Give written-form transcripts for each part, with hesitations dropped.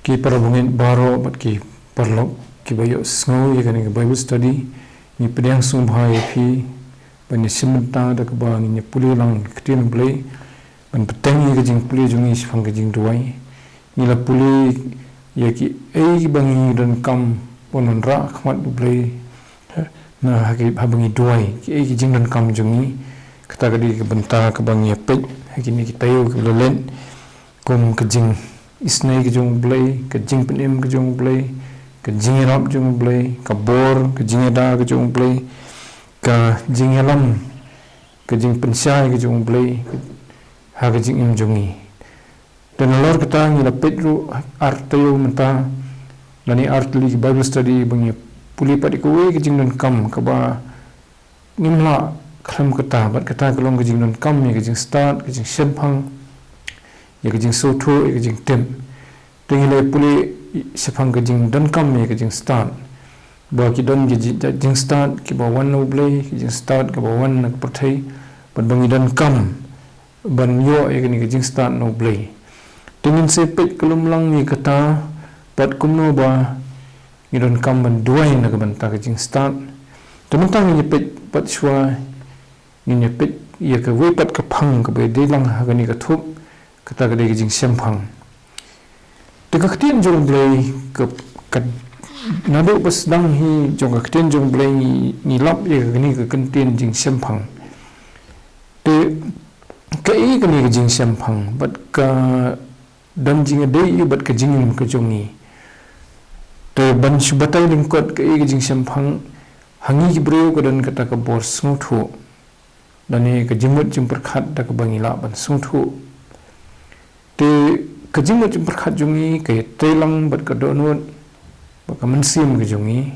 ki parabungin baro bat ki parlok ki bayo sngo ye kan Bible study ni pedang sngewbha ye phi ban ni Mynta da ka ba ni puli lang ktin BLEI ban petang ye jing puli jungi phang ke Jingduwai ni la puli ye ki ei bangi dan kam ponon ra khmat BLEI na haki habangi duwai ki ei Jingdonkam jungi kata kadi ke bynta ke bangi pet haki ni ki tayo ke lelen kum ke jing sngi ke jong BLEI ke jing penim ke jong BLEI ke jingirap jong BLEI ke bor ke jingeda ke jong BLEI ke jingelam ke jing pensai ke jong BLEI ha ke jing im jongi dan lor kata ngi la petru art tayo Mynta lani art li Bible study bangi puli pat kiwei ke Jingdonkam ka ba ngimla kham kata bat kata kalong ke Jingdonkam ye ke JINGSTAD ke JINGSHEMPHANG ye ke JINGSOTHO ye ke JINGTIP tingile puli shimphang ke Jingdonkam ye ke JINGSTAD ba ki don ke JINGSTAD ki ba wan no BLEI ke JINGSTAD ka ba wan na perthai ban bangi Donkam ban yo ye ke JINGSTAD no BLEI tingin se pet kelum lang ni kata pat kumno ba Jingdonkam ban duwai na ka banta ke JINGSTAD tementang ni pet pat shwa ni pet ye ke we pat ka phang ka be de lang ha ni ka thup kata ka de ke JINGSHEMPHANG te ka ktin jong BLEI ka nado bas dang hi jong ka ktin jong BLEI ni lap ye ka ni ka ktin JINGSHEMPHANG te ka e ka ni ke JINGSHEMPHANG bat ka dan jinga dei bat ka jingim ka jongi te ban shubatai lingkot ka e JINGSHEMPHANG hangi ki breu ka dan kata ka bor snguthu dan ni ka jimut jimperkhat da ka bangila ban snguthu te ka jimut jimperkhat jongi ka telang bat ka donut ba ka mansim ka jongi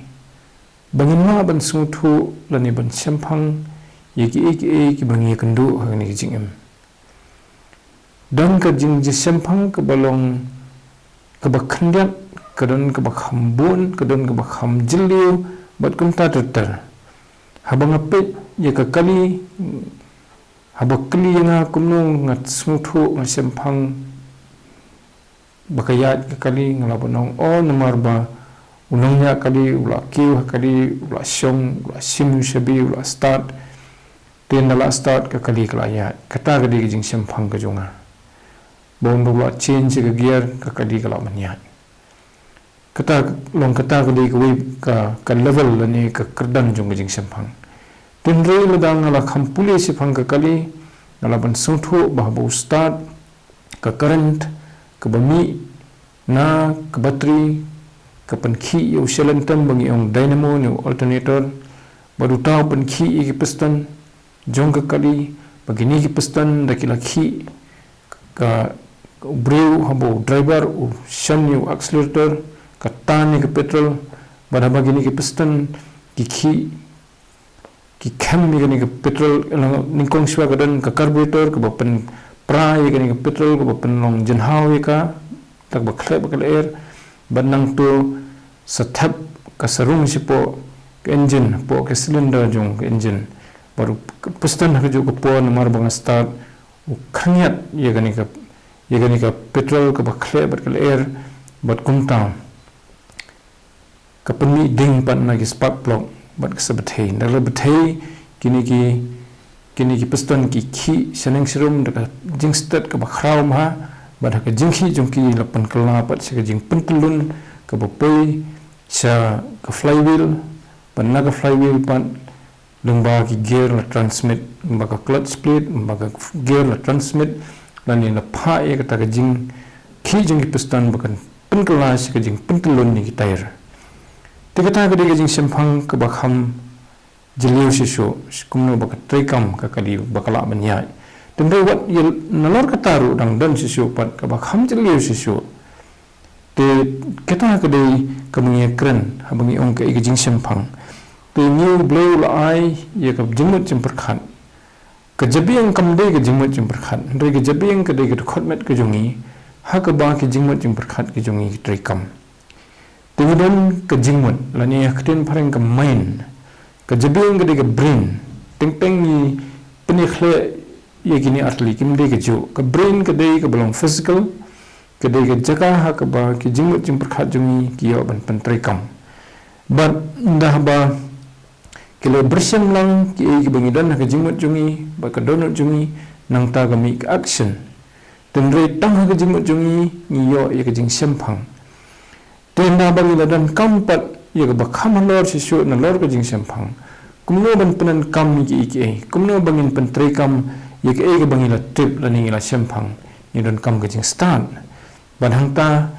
bangina ban snguthu lani ban shemphang ye ki bangi kandu hangni ki jingim dan ka JINGSHEMPHANG ka balong ka bakhandiat ka dan ka bakhambun ka dan ka bakhamjiliu bat kumta terter habang apet ye ka kali habakli nga kumno ngat snguthu nga shemphang bakayat ka kali ngalabonong o namar ba unongnya kali ula kiu kali ula shong ula shim shabi ula start ten dala start ka kali kalayat kata ka di JINGSHEMPHANG ka jonga bon ula change ka gear ka kali kala manyat kata long kata ka di ka level lani ka kerdan jong JINGSHEMPHANG tunrei ladang ala khampuli shimphang ka kali ala ban sungthu bahbu start ka current ka bami na ka battery ka pankhi yo selentam bangi ong dynamo ni alternator baru tau pankhi ki piston jong ka kali bagini ki piston dakila khi ka breu habo driver u shan yo accelerator ka tan ni ka petrol bada bagini ki piston ki khi ki kham ni ka petrol ningkong shwa ka dan ka carburetor ka bapan pra ye ka petrol ka bapan long jenhaw ye ka tak ba khle ba air banang tu sathap ka sarung sipo ka engine po ka cylinder jong ka engine baru piston ha jo ko po namar bang start u khanyat ye ka petrol ka ba khle ba air bat kumta ka pami ding pan na ki spark plug bat ka sabathei na bathei kini ki piston ki khi saneng serum da JINGSTAD ka ba khraw ma bat ka jinghi jong ki lapan kala pat se ka jing pentulun ka ba pei sa ka flywheel pan na ka flywheel pan lungba ki gear la transmit lungba ka clutch split lungba ka gear la transmit lani na pha e ka jing khi jong ki piston ba kan pentula se ka jing pentulun ni ki tire tikata ka di JINGSHEMPHANG ka ba kham jiliu shisho kumno ba ka traikam ka kali bakala banyai tendai wat yel nalor ka taru dang dan shisho pat ka ba kham jiliu shisho te kata ka dei ka mengi kren habangi ong ka JINGSHEMPHANG te new BLEI ye ka jimut jimperkhat ka jabiang kam dei ka jimut jimperkhat dei ka jabiang ka dei ka khotmet ka jongi ha ka ba ki jimut jimperkhat ki jongi traikam Tingdan ke jingmut lani aktin pareng ke main ke jebing ke de brain teng ni penikhle ye gini artli kim de ke jo ke brain ke de ke belong physical kedai ke jaga ha ke ba ki jingmut jing perkhat jungi ki yo ban pentrai kam bat dah ba kilo bersyam lang ki e ki bangidan ha ke jingmut jungi ba ke donut jungi nang ta kami ke action tenre tang ha ke jingmut jungi ni yo ye ke JINGSHEMPHANG tenda bagi ladan kampat ye ke ba halor sisu na lor ke JINGSHEMPHANG kumno ban penan kam ni ki e kumno bangin pentrai kam ye ke e ke bangila trip la ni la SHEMPHANG ni don kam ke JINGSTAD ban hangta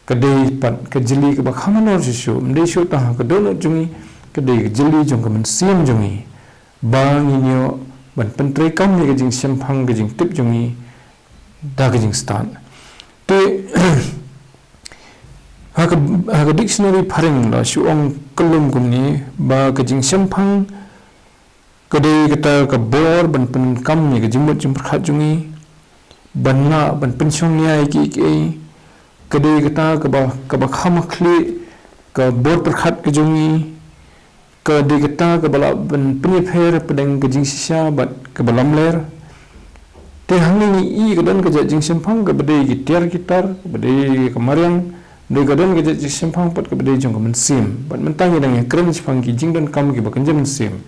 kedai pat ke jeli ke ba halor sisu mdei shu ta ke donut jungi kedai ke jeli jong ke men sim jungi bang ni yo ban pentrai kam ye ke JINGSHEMPHANG ke JINGTIP jungi da ke JINGSTAD te ha dictionary pharing la shuong kelum kumni ba ke JINGSHEMPHANG kedai kata ke bor ban pen kam ye ke jimut jim perkhat jungi ban na ban pensiong niai ki kedai kata ke ba khamakli ke bor perkhat ke jungi kedai kata ke bala ban penipher pedeng ke JINGSHESHA bat ke balam ler te hangni ni i ke dan ke JINGSHEMPHANG ke bedai gitar gitar bedai ke mariang de gadan ke JINGSHEMPHANG pat ke bedai jong ke men sim bat mentang dang ya kren chphang ki Jingdonkam ki ba kan men sim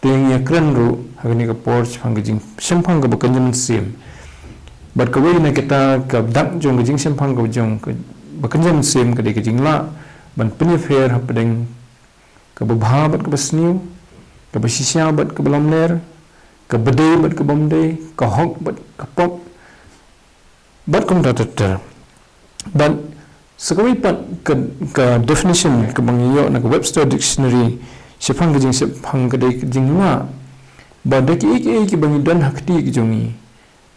te ya kren ru hagni ke por chphang ki JINGSHEMPHANG ke ba kan men sim bat ke wei na kita ke dak jong ke JINGSHEMPHANG ke jong ke ba kan men sim ke de ke jingla ban penipher ha pedeng ke babha bat ke basniu ke basisya bat ke balam ler ke bedai bat ke bomdai ke hok bat ke pop bat kum tatar ban sekawi pat ke definition ke bangiyo na ke Webster dictionary SHEMPHANG ke JINGSHEMPHANG ke dai jingla ba de ki bangi dan hakti ke jongi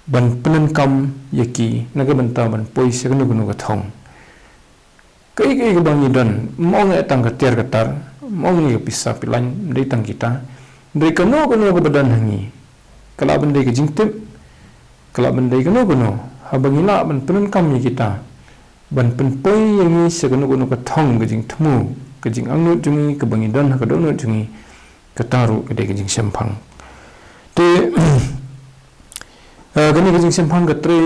ban penan kam yaki na ke benta ban poi se gunu gunu ke thong ke bangi dan mong etang ke tiar ketar mong ni ke pisah pilan dei tang kita dei kano ke badan hangi kala bendai ke JINGTIP kala bendai ke no habangila ban penan kam ye kita ban penpoi yang ni segunu ke THONG ke Jingthmu ke jingangnut jungi ke bangidan ke donut jungi ke taru ke de ke JINGSHEMPHANG te kani ke JINGSHEMPHANG ke tre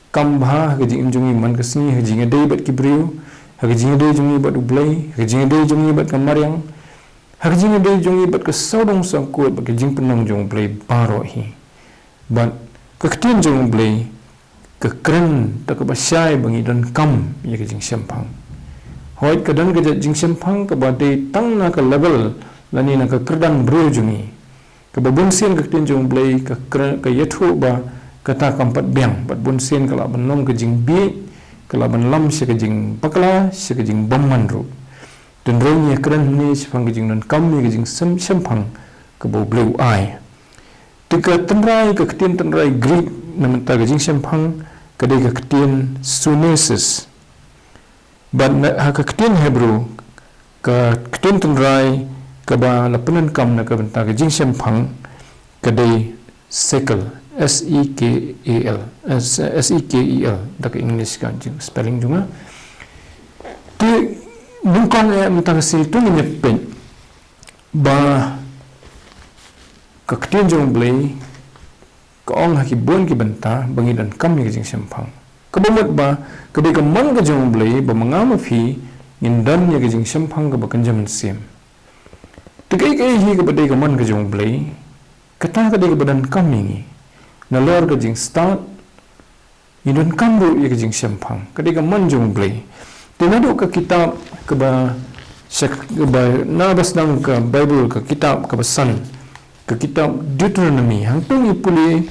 kambha ke jingjungi man ke sngi ke jingadei bat ki briu ke jingadei jungi bat BLEI ke jingadei jungi bat kamariang ke jingadei jungi bat ke saudong sangkut bat ke jingpenong jong BLEI baro hi bat ke ketin jong BLEI ke keren tak ke basyai bangi dan kam ye ke JINGSHEMPHANG hoit ke dan ke JINGSHEMPHANG ke badai tang na ke level lani na ke kerdan bro jungi ke babunsian ke tinjung BLEI ke yethu ba kata kampat biang bat bunsian ke la benong ke jingbi ke la ben lam se ke jing pakla se ke jing bomman ru dan ro ye keren ni SHEMPHANG ke jing dan kam ye ke JINGSHEMPHANG ke bo BLEI tika tenrai ke ketin tenrai Greek namenta ke JINGSHEMPHANG kedai ke ketin Sunesis bat ke ketin Hebrew ke ketin tenrai ke ba lapenan kam na ke benta ke JINGSHEMPHANG kedai sekel SEKEL dak English kan spelling juga ti bukan benta ke sil tu nyepin ba ke ketin jong BLEI keong haki bon ki benta bangi dan kam ni ke JINGSHEMPHANG kebomot ba kedai ke man ke jong BLEI ba mangama fi ngindan ni ke JINGSHEMPHANG ke bakan jaman sim tekai hi ke badai ke man ke jong BLEI kata kedai ke badan kam ni na lor ke JINGSTAD ni dan kam ru ye ke JINGSHEMPHANG kedai ke man jong BLEI tinadu ke kitab ke ba na basdang ke Bible ke kitab ke pesan ke kitab Deuteronomy hang tu ni puli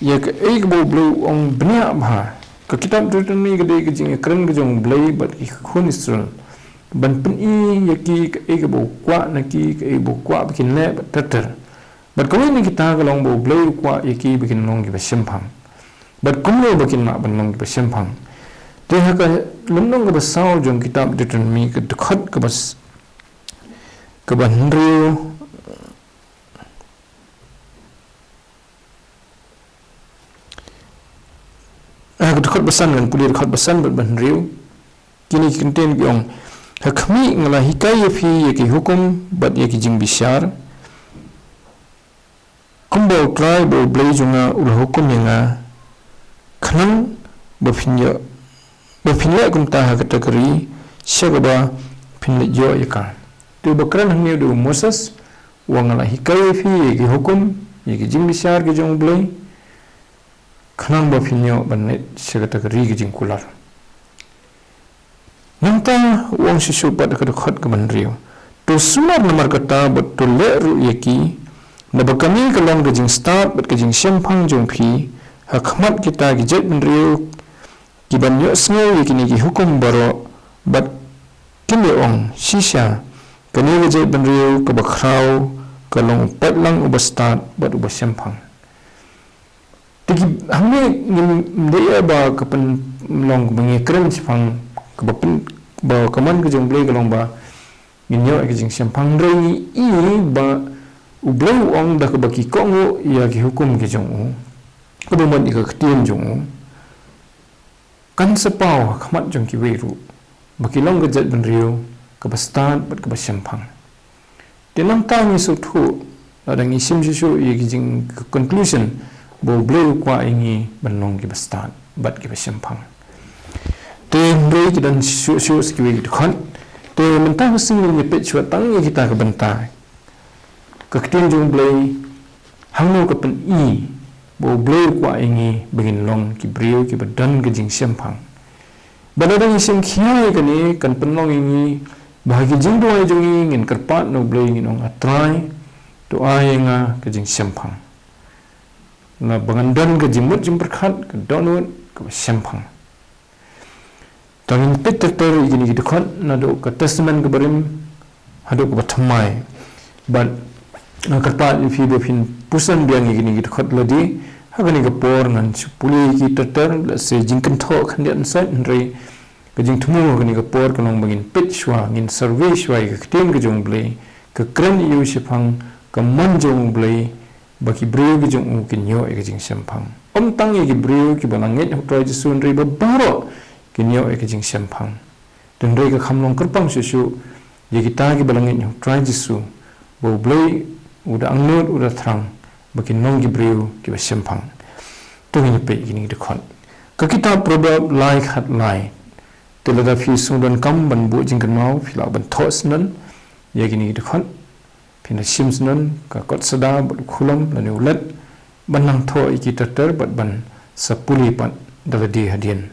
ya ke bo blue ong bnia bha ke kitab Deuteronomy ke de ke jing keren ke jong BLEI bat ki khun Israel ban pen i ya ki ke bo kwa na ki ke bo kwa bikin le tater bat ko ni kita ke long bo BLEI kwa ya ki bikin long ki SHEMPHANG bat kumlo bikin ma ban long ki SHEMPHANG te ha ka lendong ke basau jong kitab Deuteronomy ke khot ke bas ke ban rio khot besan kan kulir khot besan ban riu kini contain yong hakmi ngala hikai fi yaki hukum bat yaki jing bishar kumbo try bo BLEI junga ul hukum yang khanang bafinya Bapinlek kumta kategori syagaba pinlek jo yaka. Tu bakran hanya du Moses wangala hikai fi yegi hukum yegi jingdishar ge jong BLEI kanang bapinyo banet syagategori ge jingkular. Mynta wang sisupat khot ke banrio. Tu sunar nomor kata betul le ru yeki na bakami kalong ge JINGSTAD bet ge JINGSHEMPHANG jong phi hakmat kita ge jet banrio kiban yo sngi kini ki hukum baro bat kini ong shisha kani wajai banriu ke bakrau kalong patlang ubastat bat ubashemphang tiki hamne ngim ba kapan long bangi kren chphang ke bapin ba kaman ke jong BLEI kalong ba nginyo ke JINGSHEMPHANG rei i ba BLEI ong da ke baki kongo ya ki hukum ke jong u ke bomon ika ktien jong u kan sepau khmat jong kiwei ru bakilong gejat banriu ke bastan bat ke JINGSHEMPHANG tenang tangi su thu adang isim sisu ye jing conclusion bo BLEI kwa ingi banong ke bastan bat ke JINGSHEMPHANG te BLEI dan sisu kiwei khot te mentah sing ni pet chwa tang ye kita ke benta ke ktien jong BLEI hangno ke pen i bo BLEI kwa ingi begin long ki brio ki badan ke JINGSHEMPHANG badadang isim khiai kani kan penlong ingi bahagi Jingduwai jongi ngin kerpat no BLEI ngin ong atrai to ayenga ke JINGSHEMPHANG na bangandan ke jimut jimperkhat ke donut ke JINGSHEMPHANG tangin peter igini ki dekat na do ke testament ke barim hado ke batamai but na kerpat ifi befin pusan biang igini ki dekat ladi hagani ke por ngan puli ki teter se jingkentho khandian sat nrei ke Jingthmu gani ke por kanong bangin pitchwa ngin survey shwa ke ktien ke jong BLEI ke kren yu shifang ke man jong BLEI baki brio ke jong u ke nyo ke JINGSHEMPHANG om tang ye ke brio ke balangit hotoi jisun rei babaro ke nyo ke JINGSHEMPHANG den rei ke khamlong kerpang susu ye kita ke balangit hotoi jisu bo BLEI udah angnut udah terang bagi nong gibriu ki JINGSHEMPHANG tu ni pe gini dekat ke kita proverb lai khat lai telada fi Jingdonkam ban bu jingkenau fi la ban thos nan ye gini dekat pina shim nan ka kot sada bat khulam lan ulat ban nang tho iki tater bat ban sapuli pat daladi hadien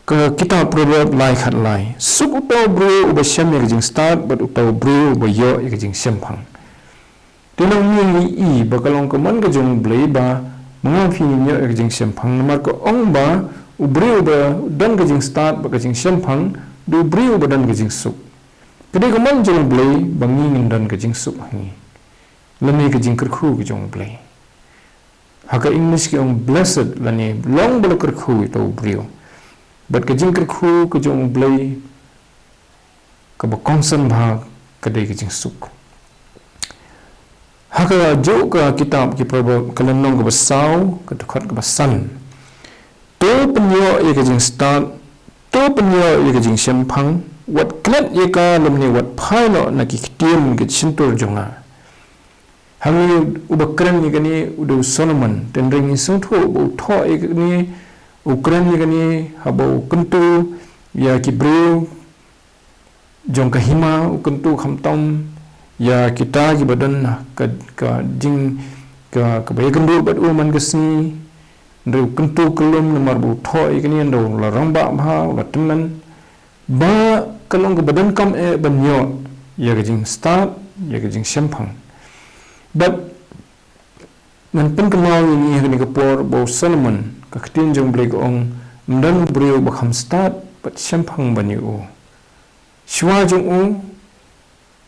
ke kita proverb lai khat lai sub utau bru ubashem ye JINGSTAD bat utau bru ubayo ye JINGSHEMPHANG tenang ni i bakalong keman ke jong BLEI ba mengafi nya ke JINGSHEMPHANG nomor ke ong ba ubri ba dan ke JINGSTAD ba ke JINGSHEMPHANG du bri ba dan ke JINGSUK kede keman jong BLEI bangi dan ke JINGSUK hangi lami ke Kyrkhu ke jong BLEI haka English ke ong blessed lani long bala Kyrkhu itu brio bat ke Kyrkhu ke jong BLEI ke ba concern ba kede ke JINGSUK haka jo ka kitab ki proverb kalanong ke basau ke dekat ke basan to penyo ye ke JINGSTAD to penyo ye ke JINGSHEMPHANG wat klet ye ka lemni wat phaino na ki ktiem ke sintur jonga hangi ubakran ye kani udu Solomon ten ring isu tho bu tho ye kani ukran ye kani habo kuntu ya ki bru jong ka hima ukuntu khamtom ya kita ki badan ka jing ka bayagan do bat uman gesni ndo kentu kelum nomor bu thoi kini ndo la ramba bha la teman ba kalong ke badan kam banyo ya ke JINGSTAD ya ke JINGSHEMPHANG but nan pen kenal ini ni ke por bo Solomon ka ktin jong BLEI ong mdan brio ba JINGSTAD bat JINGSHEMPHANG banyo shwa jong u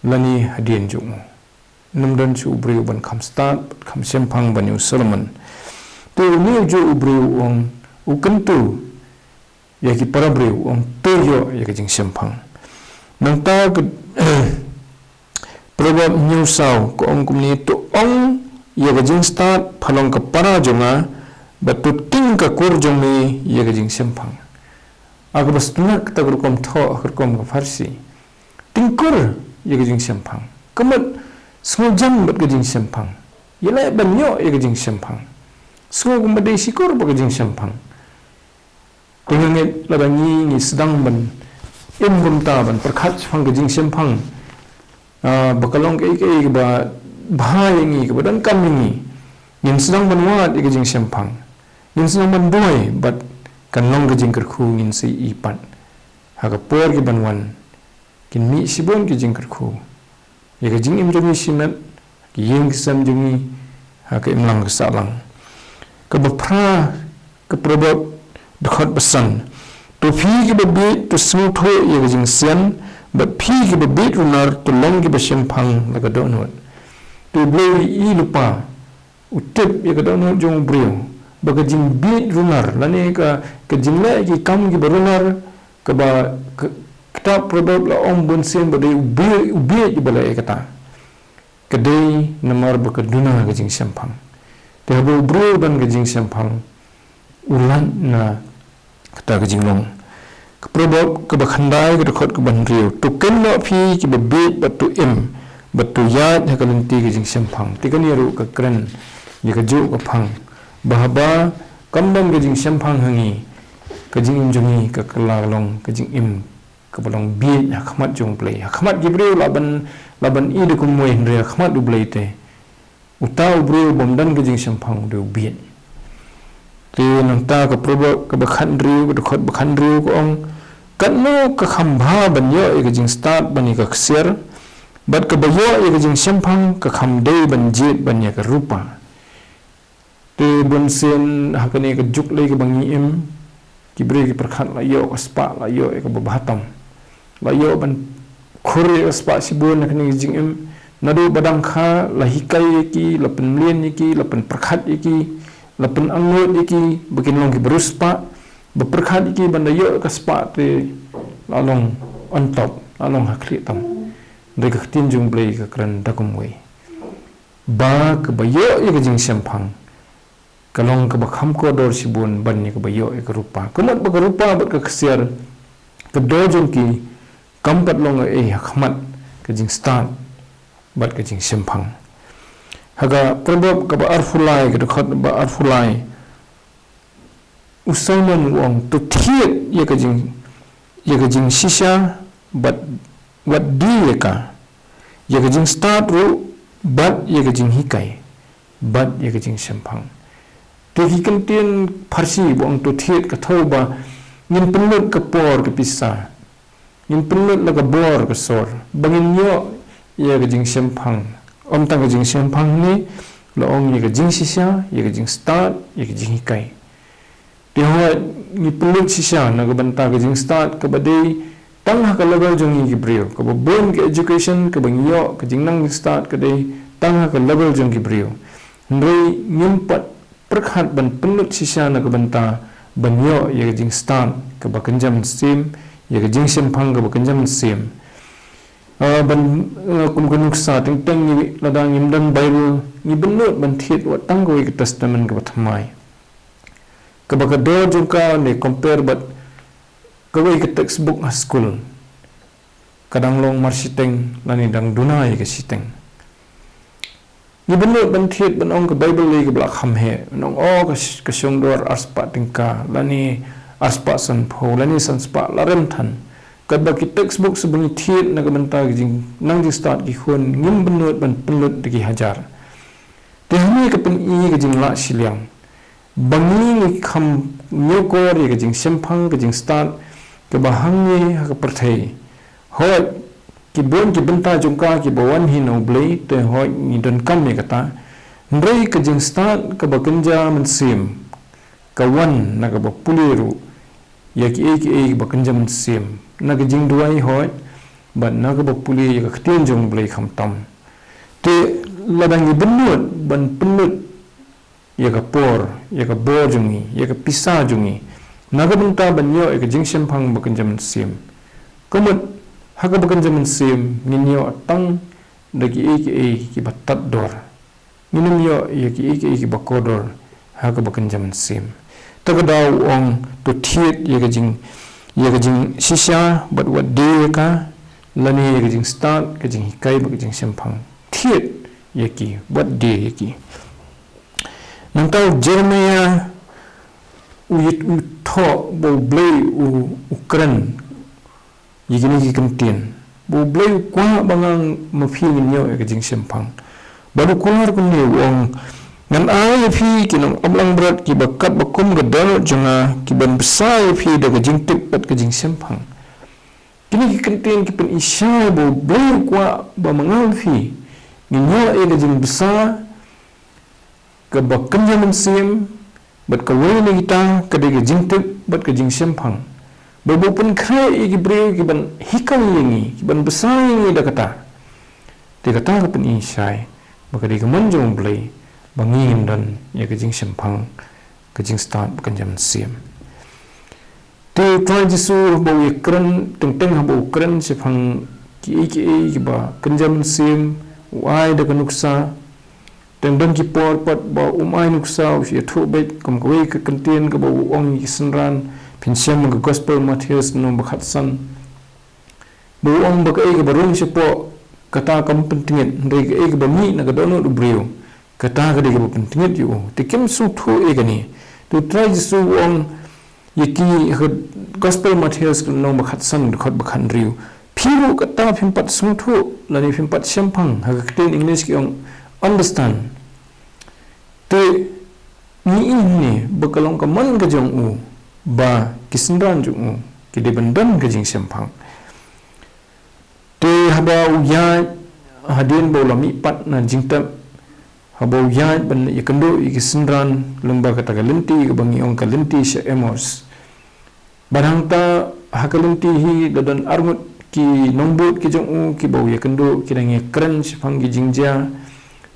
lani hadien jong numdan chu brio ban JINGSTAD JINGSHEMPHANG banyu Solomon tu ni ju brio ong ukentu ya ki para brio ong toyo ya ke JINGSHEMPHANG nang ta proverb new sau ko ong kumni to ong ya ke JINGSTAD phalong ka para jonga batut ting ka kur jong ni ya ke JINGSHEMPHANG aga bastuna ta kom tho kom ka farsi tingkur ye ke JINGSHEMPHANG kemat sngojam bat ke JINGSHEMPHANG yela banyo ye ke JINGSHEMPHANG sngog mbade sikor ba ke JINGSHEMPHANG Tengangit labangi ni sedang ban bynta ban perkhat phang ke JINGSHEMPHANG bakalong ke ba bahai ngi ke badan kam ngi yin sedang ban wat ke JINGSHEMPHANG yin sedang ban duwai bat kan long ke Kyrkhu ngin si ipat haga por ke banwan kin mi sibon ke Kyrkhu ya ke jing im jami sinat ki yeng sam jumi haga imlang ke salang ke bapra ke probab dekat pesan tu phi ke babi tu smu tho ya ke jing sian but phi ke babi runar tu long ke JINGSHEMPHANG laga donot tu BLEI I lupa utip ya ke donot jong brio baga jing bit runar lani ke jingla ki kam ki berunar ke ba kita probab la om bunsen bade ubi ki balei kata kedai nomor bakaduna ke JINGSHEMPHANG te habu bro ban ke JINGSHEMPHANG ulan na kata ke jinglong ke probab ke bakhandai ke dekat ke banriu tu ken lo phi ki babit batu im batu yat ha kalenti ke JINGSHEMPHANG tikan yaru ke kren ya ke ju ke phang bahaba kambang ke JINGSHEMPHANG hangi ke jing im jungi ke kelalong ke jing im ke balong bi khmat jong BLEI khmat gibreu laban I de kum moi hre khmat du BLEI te utau breu bomdan ke JINGSHEMPHANG du bi te nang ta ke probo ke bakhan riu ke khot bakhan riu ko ong kan no ke khambha ban yo ke JINGSTAD bani ke ksir bat ke bayo ke JINGSHEMPHANG ke khamdei ban jit ban ya ke rupa te bunsen hakane ke juk le ke bangi im kibre ke perkhat la yo ke spa la yo ke babatam la yo ban khore ke spa sibun hakane jing im nadu badang kha la hikai ki la penlien ki la pen perkhat ki la pen angot ki bikin long ke beruspa beperkhat ki banda yo ke spa te la long on top la long hakli tam de ke tinjung BLEI ke kran dakum wei ba ke bayo ke JINGSHEMPHANG kalong ke bakham ko dor sibun ban ni ke bayo ke rupa kemat ba rupa bat ke ksiar ke dojong ki kampat long khmat ke JINGSTAD bat ke JINGSHEMPHANG haga probab ke ba arfulai ke dekat ba arfulai usaiman wong tu thiet ye ke jing shisha bat wat di ka ye ke JINGSTAD ru bat ye ke jing hikai bat ye ke JINGSHEMPHANG teki kentien parsi wong tu thiet ke thoba ngin penlut ke por ke pisa ngin penlut la ke bor ke sor bangin yo ye ke JINGSHEMPHANG om tang ke JINGSHEMPHANG ni lo ong ye ke jing shisha ye ke JINGSTAD ye ke jing hikai dia ho ni penlut shisha na ke banta ke JINGSTAD ke badai tang ha ke level jong ni brio ke bon ke education ke bangyo ke jingnang JINGSTAD ke dei tang ha ke level jong ki brio ndrei nyimpat perkhat ban penlut shisha na ke banta banyo ye ke JINGSTAD ke bakenjam sim ye ke JINGSHEMPHANG ke bakenjam sim ban kum kunuk sa teng ni ladang imdan bible ni benut ban thiet wa tangoi ke testament ke bathamai ke bakado jungka ne compare bat kawai ke textbook school kadang long marsiteng lani dang dunai ke siteng ni benut ban thiet ban ong ke bible le ke blak ham he nong ke syong dor arspa tingka lani arspa san pho lani san spa larem than kadba ki textbook sebelum thiet na ke banta jing nang jing start ki khon ngim benut ban penlut de ki hajar te hami ke pen I ke jing la siliang bangi ni kham nyokor ye ke JINGSHEMPHANG ke JINGSTAD ke bahangi ha ke perthei ho ki bon ki banta jungka ki bawan hi no BLEI te ho ni don kam me kata ndrei ke JINGSTAD ke bakenja mensim kawan na ke bapuliru ya ki bakenja mensim na ke Jingduwai hoi ban na ke bapuli ya ke tin jong BLEI kham tam te ladang ni benut ban penut ya ke por ya ke bor jungi ya ke pisa jungi na ke benta ban yo ke JINGSHEMPHANG bakenjam sim komut ha ke bakenjam sim ninyo atang dagi ki batat dor ninum yo ya ki bakodor ha ke bakenjam sim tagadaw ong to thiet ya ke jing shisha bat wat de ka lani ke JINGSTAD ke jing hikai ke JINGSHEMPHANG thiet yaki wat de yaki nang tau Jeremiah uyit utho bo BLEI ukren yigini ki kentien bo BLEI kwa bangang mafi nyo ke JINGSHEMPHANG baru kular kun ni wong ngan ai phi kinong ablang berat ki bakat bakum ke dal jonga ki ban besai phi da ke JINGTIP pat ke JINGSHEMPHANG kini ki kentien ki pen isya bo BLEI kwa ba mangal phi nyo e ke jing besar ke bakan jaman sim bat ke wei ni kita ke de JINGTIP bat ke JINGSHEMPHANG babu pun kre ki breu ki ban hikal yengi ki ban besar yengi da kata de kata ke pen isya maka di kemanjung BLEI bangin dan ya ke JINGSHEMPHANG ke JINGSTAD bukan jaman sim te try jisu bo ikren teng bo ukren Shephang ki ba kan jaman sim wai da kanuksa teng dan ki por pat ba umai nuksa usia thu bet kom kwe ke kentien ke bo ong ki senran pinsem ke gospel Matthias no bakhat san bo ong ba ke barung sepo kata kam pentingit ndai ke ba mi na ka dono du breu kata ka de ke pentingit yu tikem su thu e gani tu try su ong yiki gospel Matthias no bakhat san khot bakhan riu phiru kata phimpat su thu lani phimpat shemphang ha ka English ki ong understand te ni ini bekalong ka man ka jong u ba kisendran jong u ki de bandan ka JINGSHEMPHANG te haba ya hadin bo lami pat na JINGTIP haba ya ban yakendo ikisendran lemba kata ka lenti ka bangi ong ka lenti sha emos barangta hakalenti hi dadan armut ki nombut ki jong u ki bo yakendo ki dangi kren Shephang ki jingja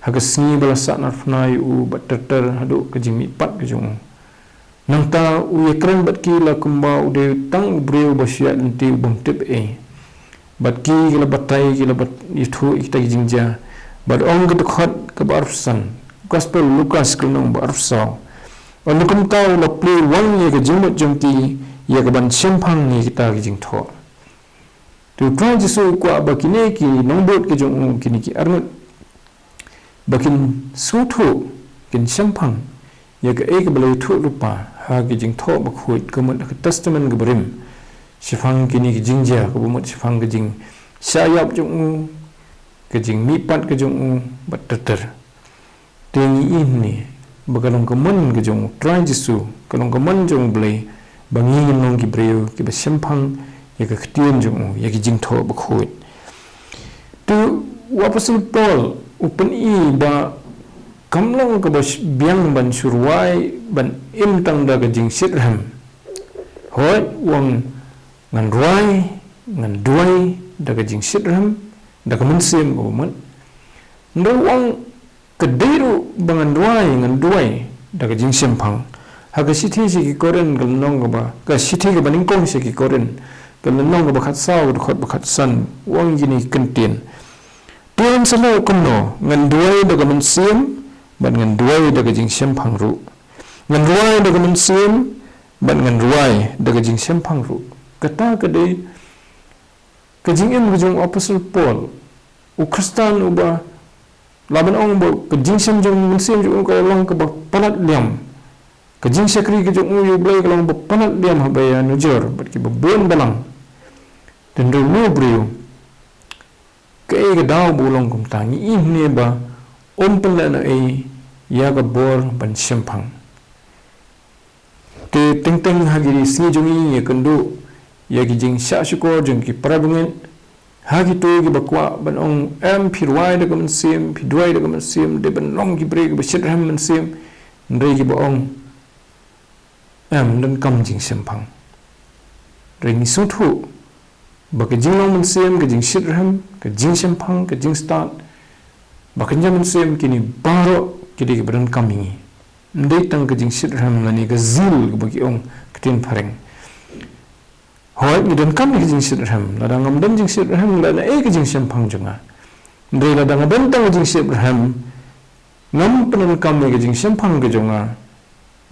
haga sngi balasa narfnai u batter hadu ke jimi pat ke jong nangta u ekran bat ki la kumba u de tang breu basya lenti bang tip e bat ki la batai ki la bat ithu ikta jingja bat ong ke khot ke barfsan gospel Lucas ke nong barfsa on kum ta la play one ye ke jimut jongki ye ke ban shemphang ni kita ke jingtho tu try jisu kwa bakine ki nombot ke jong kini ki arnut bakin sutu kin shemphang ya ke BLEI thu lupa ha ki jingtho bakhuit kemat ke testament ke berim Shephang kini ki jingja ke bumat Shephang ke jing sayap jong ke jing mipat ke jong batter tengi ini bakalong keman ke jong try jisu kalong keman jong BLEI bangin nong ki breu ki shemphang ya ke ktien jong ya ki jingtho bakhuit tu wapasul Paul upen i ba kamlang ke bas biang ban surwai ban imtang da ke JINGSHEMPHANG hoi wang ngan ruai ngan duwai da ke JINGSHEMPHANG da ke mensim umat ndo wang kediru bangan ruai ngan duwai da ke JINGSHEMPHANG ha ke sithi si ki koren ke nong ba ka sithi ke baning kong si ki koren ke nong ba khat saw khot ba khat san wang gini kentien tuan selo kumno ngan duwai da ke mensim ban ngan duwai da ke JINGSHEMPHANG ru ngan ruai da ke mensim ban ngan ruai da ke JINGSHEMPHANG ru kata ke de ke jingim ke jong apostle Paul u Kristan u ba laban ong bo ke JINGSHEM jong mensim jong ka long ke ba palat liam ke JINGSHEKRI ke jong u BLEI ke long ba palat liam ha ba ya nujur bat ki ba bon balang dan do no brio ke daw bulong kum tangi ihne ba ompelana e ya ga bor ban shemphang te teng hagiri si jongi ye kendo ya gi jing sha shuko jong ki parabungen hagi to gi bakwa ban ong am phirwai da kam sim phidwai da kam sim de ban long gi brek ba shit ram man sim ndre gi ba ong am dan kam JINGSHEMPHANG ring so thu ba ke jinglong man sim ke jing shit ram ke JINGSHEMPHANG ke JINGSTAD ba ke jaman sim kini baro kidi ke badan kamingi ndai tang ke jing shit ram lani ke zil ke bagi ong ketin pareng hoi ni dan kam ke jing shit ram la dang am dan jing shit ram la e ke JINGSHEMPHANG jonga ndai la dang dan tang jing shit ram ngam penan kam ke JINGSHEMPHANG ke jonga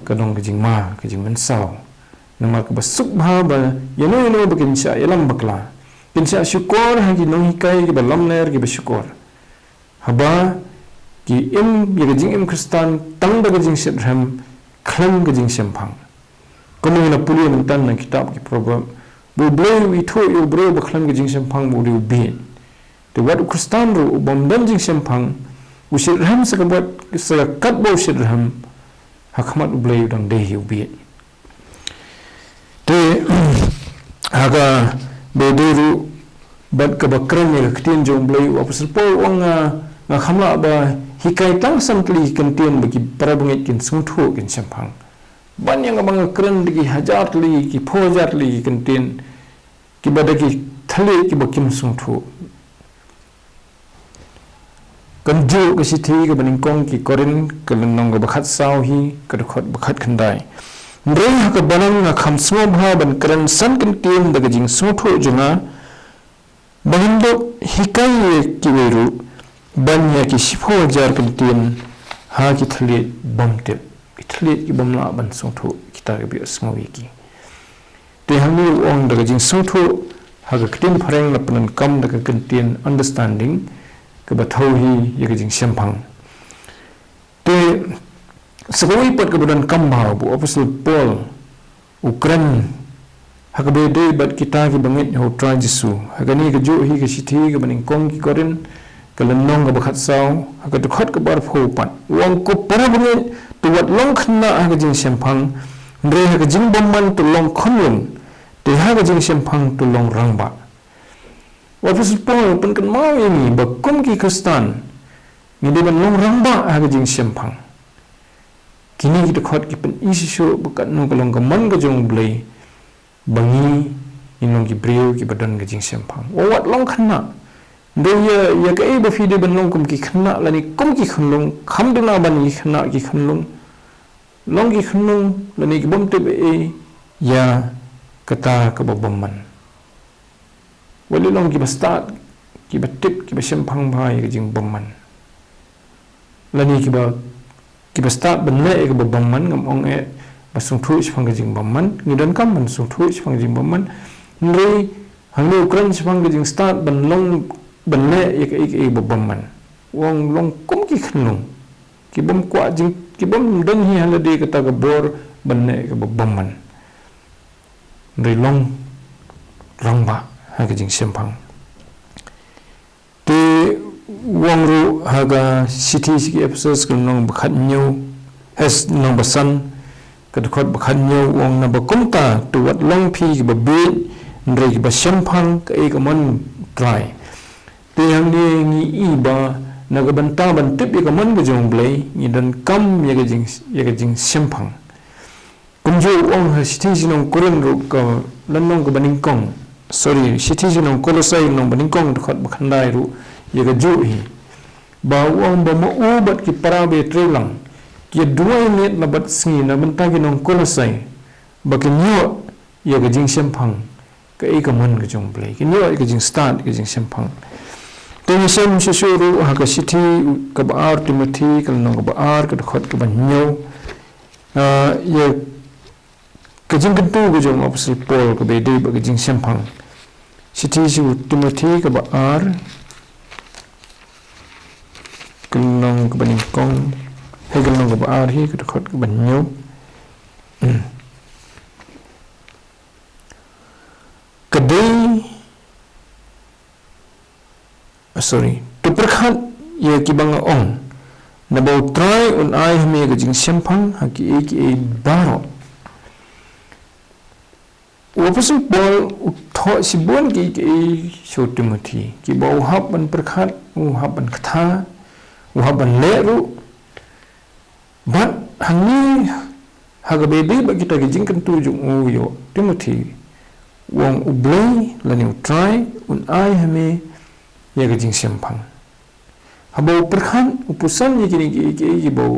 ke dong ke jing ma ke jing man saw nama ke basuk bha ba yano bakin sha yalam bakla kin sha syukur hagi nong hikai ke balam ler ke bersyukur haba ki im ye ke jing im Kristan tang da ke jing shit ram klam ke JINGSHEMPHANG Kamu na puli mentan na kitab ki proverb. Bu blei itu yu breu baklan ke JINGSHEMPHANG bu diu bin. Te wat Kristan ru bom dan JINGSHEMPHANG usir ham sakabat selakat bau usir ham hakmat blei dang dei yu bin. Te haga beduru bat ke bakran ni ketin jong blei apasal pol wang nga khamla ba hikai tang samtli kentien bagi para bangit kin sungthu kin SHEMPHANG. Ban yang abang keren digi hajar li ki phojar li kentien ki badagi thale ki bakim sungthu kanjo ke sithi ke baningkong ki korin ke lenong ke bakhat sau hi ke khot bakhat khandai ndrei ha ke balang nga kham sngewbha ban keren san kentien daga jing sungthu junga bahindo hikai ki weru ban ya ki siphojar kentien ha ki thale bamte itlit ki bomla ban sungthu kita ke bi sngwi ki te hami ong daga jing sungthu ha ga ktin phareng lapan kam daga kentien understanding ke bathau hi ye ke JINGSHEMPHANG te sagawi pat ke badan kam ba bu apostle Paul Ukraine ha ke be dei bat kita ki bangit ho tra Jesu ha ga ni ke jo hi ke sithi ke baning kong ki korin ke lenong ke bakhat sau ha ke khot ke bar pho pat wong ko para bangit tuwat long khna ha ke JINGSHEMPHANG ndre ha ke jingbomman tu long khonlung te ha ke JINGSHEMPHANG tu long rangba Wapus Paul pun kan mau ini bakum ki Kristan ni de ban long rangba ha ke JINGSHEMPHANG kini kita khot ki pen isi syo bukan no kalong kaman ke jong BLEI bangi inong ki brio ki badan ke JINGSHEMPHANG wat long khna do ya ke e ba fi de ban long kum ki khna la ni kum ki khunlung kham duna ban ki khna ki khunlung long ki khunlung la ni ki bom te be ya kata ke bomman wali long ki start ki tip ki SHEMPHANG bhai ke jing bomman lani ki start benle ke bomman ngam ong e basung thu SHEMPHANG ke jing bomman Jingdonkam ban sung thu SHEMPHANG jing bomman nri hangni Ukraine SHEMPHANG ke jing start ban long benle ke bomman wong long kum ki khnung ki bom kwa jing ki bom dan hi halade kata ke bor benle ke bomman nri long rangba ha ke JINGSHEMPHANG te wong ru haga city ki episodes ke nong bakhat new has nong basan ke khot bakhat new wong na bakumta tu wat long phi ke babe ndre ki SHEMPHANG ke ek mon try te yang ni ngi i ba na ga banta ban tip ek mon ke jong BLEI ni dan kam ye ke JINGSHEMPHANG kumjo wong ha city jinong koren ru ka lanong ke baningkong sorry sithi jinong kolosai nong baningkong khot bakhandai ru ye ga ju hi ba wong ba mo u bat ki parabe trelang ki duwai net na bat sngi na banta ki nong kolosai ba ki nyo ye ga JINGSHEMPHANG ka e ka mon ga jong BLEI ki nyo ka JINGSTAD ka JINGSHEMPHANG te ni sem shuru ha ka sithi ka ba ar Timothy ka nong ba ar ka khot ka ba nyo ye ka jingtu ga jong apostle Paul ka be dei ba ka JINGSHEMPHANG sithi ju Timothy ka ba ar kunong ka baning kong he kunong ka ba ar hi ka khot ka ba nyo ka dei sorry tu prakhat ye ki bang ong na ba try un ai me ka JINGSHEMPHANG ha ki e baro Apostle Paul tho sibon ki so Timothy ki ba hab ban prakhat hab ban khatha hab ban leru bat hangi haga bebe ba kita ki jingkan tu jung yo Timothy wong BLEI lani try un ai hame ya ka JINGSHEMPHANG habo prakhat upusan ye ki ba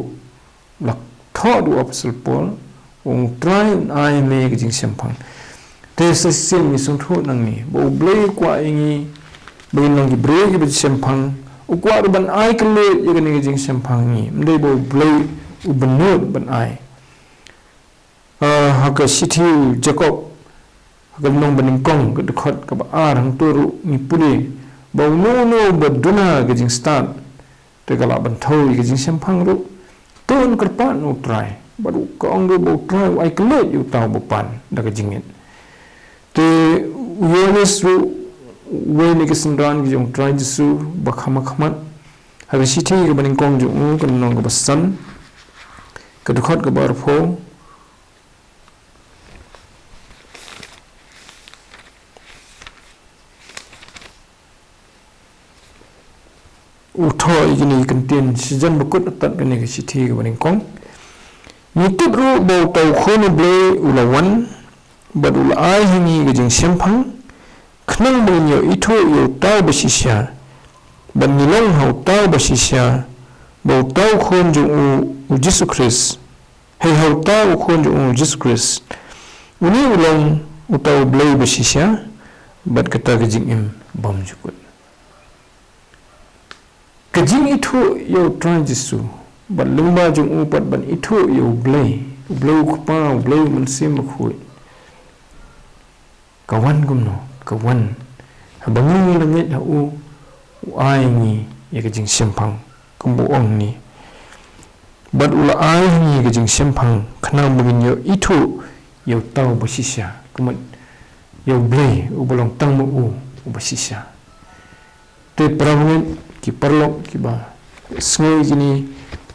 lak tho du Apostle Paul wong try un ai me ka JINGSHEMPHANG te sesim ni sung thu nang ni bo BLEI kwa ingi bo nang ki bre ki JINGSHEMPHANG u kwa ban ai ka le ye ni JINGSHEMPHANG ni mde bo BLEI u benut ban ai ha ka sithi Jacob ha nong baning kong ka khot ka ba ar hang tu ru ni puli bo no ba duna ka JINGSTAD te ka la ban thoi ka JINGSHEMPHANG ru tun karpa no try baru kong do bo try ai kelet yu tau bepan da ka jingit te uyenes ru we ni ke sendran ki jong try jisu bakhama khamat ha si thi ke baning kong ju ka nong ka basan ka dukhot ka bar pho uthoi gini contain season bakut atat gini ke sithi ke baning kong YouTube ru bo tau khone BLEI ulawan bad ula ai hingi ke JINGSHEMPHANG khnang bo nyo itho yo tau basisya ban nilong hau tau basisya bo tau khon ju u Jesus Christ hei hau tau khon ju u Jesus Christ uni ulong utau BLEI basisya bad kata ke jingim bom jukut kajing itu yo try jisu ban lumba jung upat ban itu yo BLEI kupa BLEI mensim khui kawan gumno kawan habangi langit ha u ai ni ya ke JINGSHEMPHANG kumbu ong ni ban ula ai ni ke JINGSHEMPHANG khana mungin yo itu yo tau basisya kumat yo BLEI ubolong tang mu u basisya te pramen ki perlok ki ba sngi gini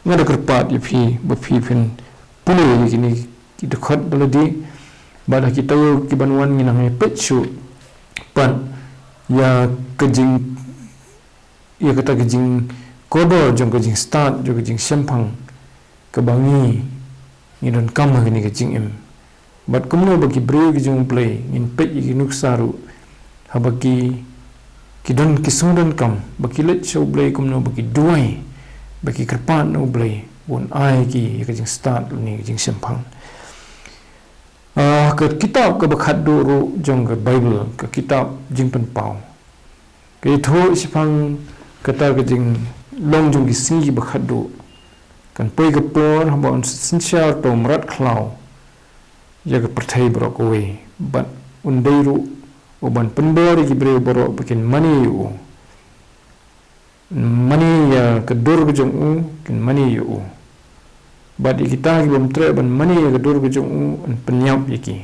ngada kerpat yapi bapi pin pulu gini ki dekat baladi bada kita ki banwan ngina ngai pechu pan ya kejing ya kata kejing kodor jong kejing start jong kejing SHEMPHANG kebangi ngidon kam gini kejing em bat kumno bagi bre kejing BLEI ngin pet gi nuksaru habaki kidon kisungdan kam baki let show BLEI kumno baki duwai baki kerpan no BLEI won ai ki kejing start ni JINGSHEMPHANG ke kitab ke bakhat duru jong ke Bible ke kitab jingpan pau ke tho sipang kata ke jing long jong ki singi bakhat du kan poi ke por habon sinsiar to mrat khlau ya ke perthai bro ko we bat undairu uban pendori ki bre bro bikin mani ya ke dur ke jong kin mani yu badi kita ki bom tre ban mani ya ke dur ke jong an penyap yaki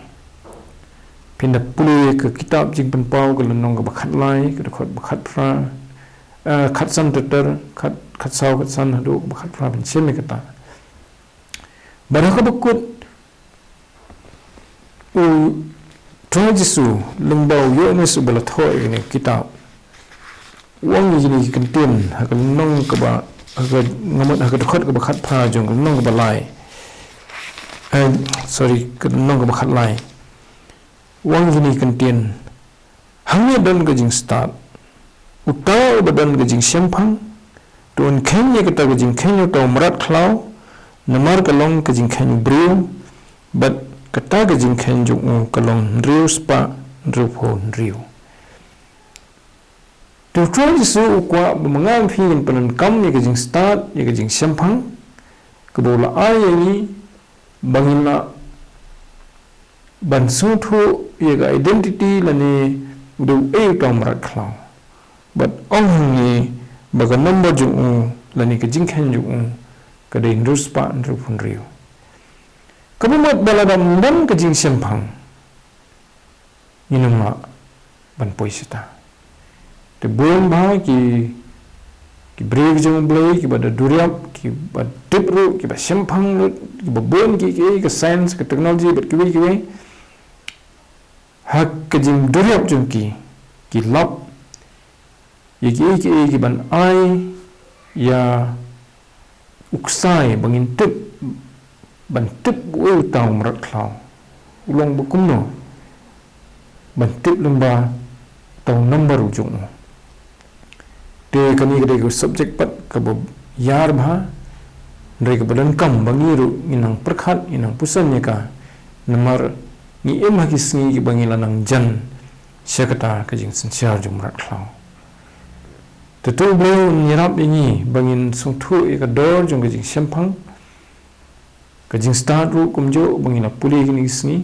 pinda pulu ke kitab jingpan pau ke lenong ke bakhat lai ke khot bakhat fra khat san ter khat sau khat san hadu bakhat fra bin chen kata baraka bakut u trajisu lembau yo ne su bala thoi ni kitab wang ni ni contain ha ke nong ke ba ha ngamat ha ke khot ke bakhat fra jong ke nong ke balai sorry ke nong ke bakhat lai wang ini contain hanya dan ke JINGSTAD utau badan ke JINGSHEMPHANG tuan kenya kita ke JINGKHENYU tau merat khlau namar kalong ke JINGKHENYU brio bat kata ke JINGKHENYU kalong riu spa riu po riu tu tuan jisu ukwa mengang pingin penan kam ni ke JINGSTAD ni ke JINGSHEMPHANG kebola ayah ni bangina ban sutu ya ga identity lani do e tom rat khlau but ong ni baga number ju lani ke JINGKHENYU ka de ruspa nru pun riu kabumat baladam dan ke JINGSHEMPHANG inuma ban poisita te bon ba ki break jong BLEI ki bada duriap ki bad dipru ki ba SHEMPHANG ki ba bon ki science ke technology but kiwei hak kejing duriap jong ki lap ki ban ai ya uksai bangin tip ban tip we tau merat khlau ulong bukumno ban tip lemba tau number ujung te kami gede ko subject pat ka yar bha ndai ka badan kam bangiru inang perkhat inang pusannya ka nomor ni em haki sngi ki bangila nang jan syakata ke jing sensiar jumrat khlau tetu BLEI nyerap ini bangin sungthu ka dor jong ke JINGSHEMPHANG ke JINGSTAD ru kumjo bangila puli ni sngi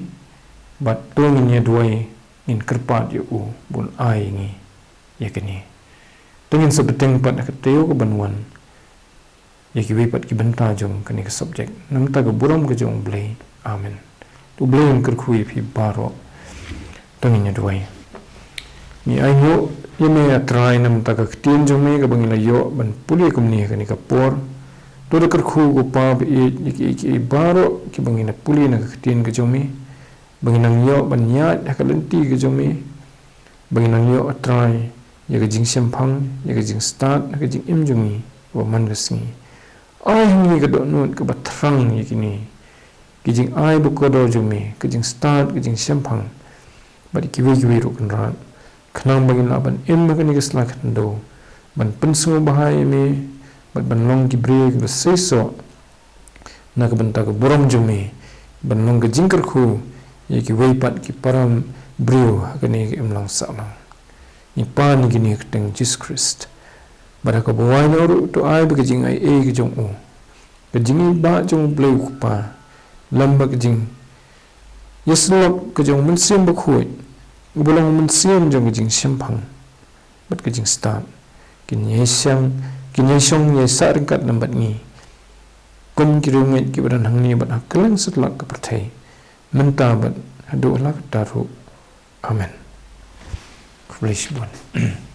bat tong ni duwai in kerpat yu bun ai ni yakini tengin sebeteng pat ka teu ke banwan ya kiwei pat ki bynta jong kani ka subject nam ta ka buram ka jong BLEI. Amen. Tu BLEI Kyrkhu pi baro tanginya duwai ni ayo yeme atrai nam ta ka tien jong me ka bangila yo ban puli kumni kani ka por to da Kyrkhu ko pa bi ki baro ki bangina puli na ka tien ka jong me banginang yo ban nyat ka lenti ka jong me banginang yo atrai ya ka JINGSHEMPHANG ya ka JINGSTAD ka JINGIM jong ni wa man ka sngi ai ni ka do not ka batrang yakini ki jing ai bu ko do jong me ka JINGSTAD ka JINGSHEMPHANG bari kiwei ro kan ran khnang bangin la ban em ma kani ka sla khan do ban pensung bahai me ban long ki bre ka se so na ka banta ka borom jong me ban long ka Kyrkhu ye ki wei pat ki param brio kani ka em lang sa lang ni pa ni gini teng Jesus Christ bara ka bawai no ru to ai ba ka jing ai e ka jong o ka jing ba jong BLEI ku pa lamba ka jing yeslop ka jong mun sim ba khoi bulang mun sim jong ka JINGSHEMPHANG bat ka JINGSTAD kin ye shong ye sa ringkat nambat ni kum ki runget ki badan hang ni bat haklang setlak ka perthai Mynta bat hadu lak daru. Amen. Bless you.